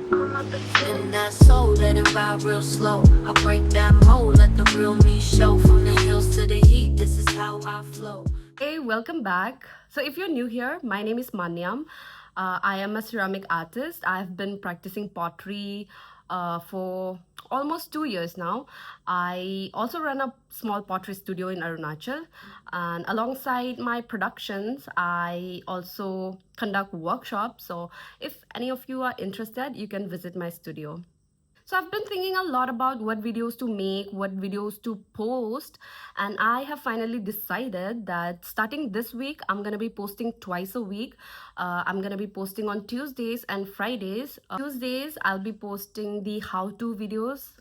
In that soul, let it ride real slow. I break that mold, let the real me show. From the hills to the heat, this is how I flow. Hey, welcome back. So, if you're new here, my name is Maniam. I am a ceramic artist. I've been practicing pottery for almost 2 years now. I also run a small pottery studio in Arunachal. And alongside my productions, I also conduct workshops. So, if any of you are interested, you can visit my studio. So I've been thinking a lot about what videos to make, what videos to post, and I have finally decided that starting this week, I'm gonna be posting twice a week. I'm gonna be posting on Tuesdays and Fridays. Tuesdays, I'll be posting the how-to videos.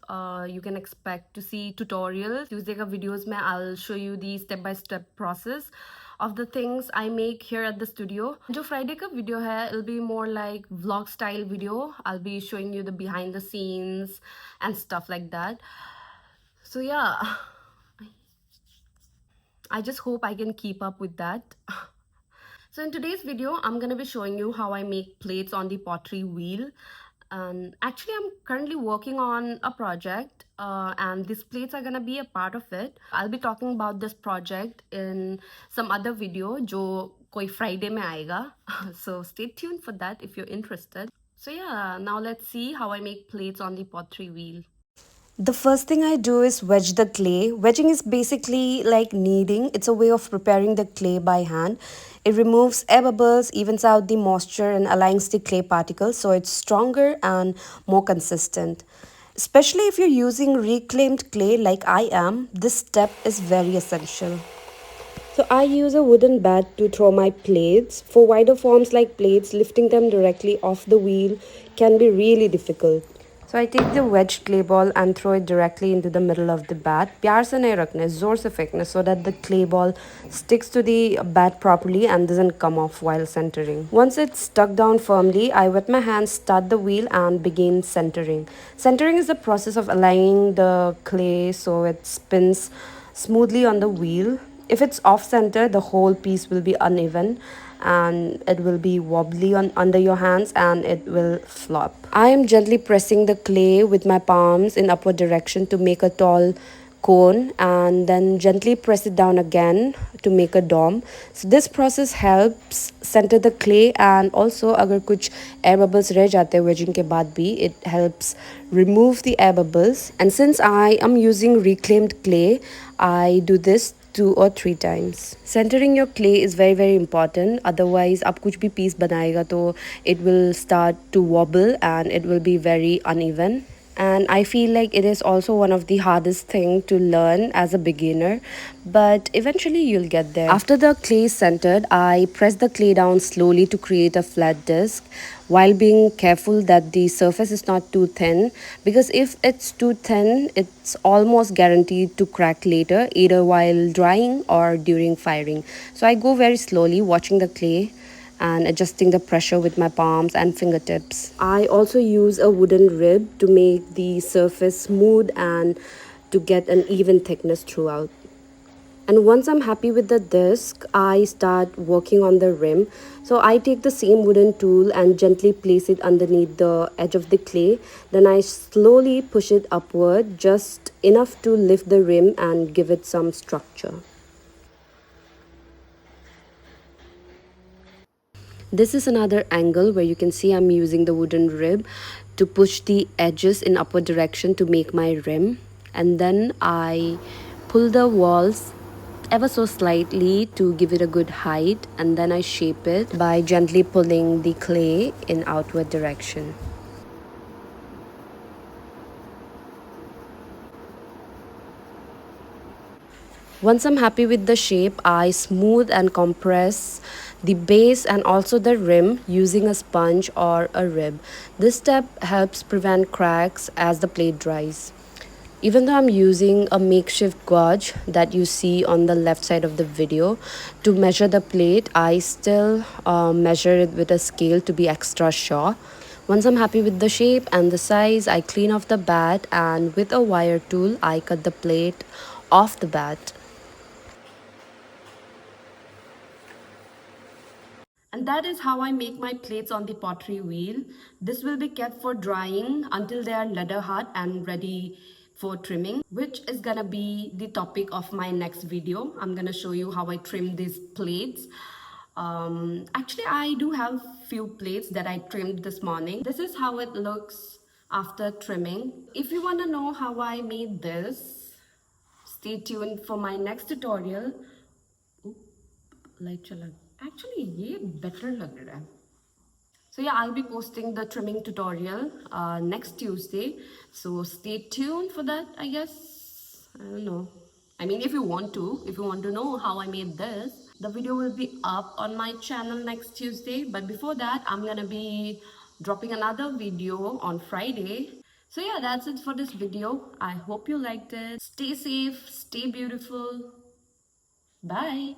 You can expect to see tutorials. Tuesday ka videos mein I'll show you the step-by-step process of the things I make here at the studio. जो Friday का video है, it'll be more like vlog style video. I'll be showing you the behind the scenes and stuff like that. So yeah, I just hope I can keep up with that. So in today's video, I'm going to be showing you how I make plates on the pottery wheel. And actually, I'm currently working on a project and these plates are going to be a part of it. I'll be talking about this project in some other video जो कोई Friday में आएगा. So stay tuned for that if you're interested. So yeah, now let's see how I make plates on the pottery wheel. The first thing I do is wedge the clay. Wedging is basically like kneading. It's a way of preparing the clay by hand. It removes air bubbles, evens out the moisture, and aligns the clay particles so it's stronger and more consistent. Especially if you're using reclaimed clay like I am, this step is very essential. So I use a wooden bat to throw my plates. For wider forms like plates, lifting them directly off the wheel can be really difficult. So I take the wedged clay ball and throw it directly into the middle of the bat. प्यार से नहीं रखना, जोर से फेंकना so that the clay ball sticks to the bat properly and doesn't come off while centering. Once it's stuck down firmly, I wet my hands, start the wheel and begin centering. Centering is the process of aligning the clay so it spins smoothly on the wheel. If it's off center, the whole piece will be uneven and it will be wobbly on under your hands and it will flop. I am gently pressing the clay with my palms in upward direction to make a tall cone and then gently press it down again to make a dome. So this process helps center the clay and also अगर कुछ air bubbles रह जाते हैं wedging के बाद भी it helps remove the air bubbles. And since I am using reclaimed clay, I do this 2 or 3 times. Centering your clay is very important. Otherwise, आप कुछ भी piece बनाएगा तो it will start to wobble and it will be very uneven. And I feel like it is also one of the hardest thing to learn as a beginner, but eventually you'll get there. After the clay is centered, I press the clay down slowly to create a flat disc while being careful that the surface is not too thin, because if it's too thin, it's almost guaranteed to crack later, either while drying or during firing. So I go very slowly, watching the clay and adjusting the pressure with my palms and fingertips. I also use a wooden rib to make the surface smooth and to get an even thickness throughout. And once I'm happy with the disc, I start working on the rim. So I take the same wooden tool and gently place it underneath the edge of the clay. Then I slowly push it upward, just enough to lift the rim and give it some structure. This is another angle where you can see I'm using the wooden rib to push the edges in upward direction to make my rim. And then I pull the walls ever so slightly to give it a good height, and then I shape it by gently pulling the clay in outward direction. Once I'm happy with the shape, I smooth and compress the base and also the rim using a sponge or a rib. This step helps prevent cracks as the plate dries. Even though I'm using a makeshift gauge that you see on the left side of the video to measure the plate, I still measure it with a scale to be extra sure. Once I'm happy with the shape and the size, I clean off the bat and with a wire tool, I cut the plate off the bat. And that is how I make my plates on the pottery wheel. This will be kept for drying until they are leather hard and ready for trimming, which is gonna be the topic of my next video. I'm gonna show you how I trim these plates. Actually, I do have few plates that I trimmed this morning. This is how it looks after trimming. If you wanna know how I made this, stay tuned for my next tutorial. Light चला actually ये better लग रहा है. So yeah, I'll be posting the trimming tutorial next Tuesday. So stay tuned for that, I guess. I don't know. I mean, if you want to know how I made this, the video will be up on my channel next Tuesday. But before that, I'm gonna be dropping another video on Friday. So yeah, that's it for this video. I hope you liked it. Stay safe, stay beautiful. Bye.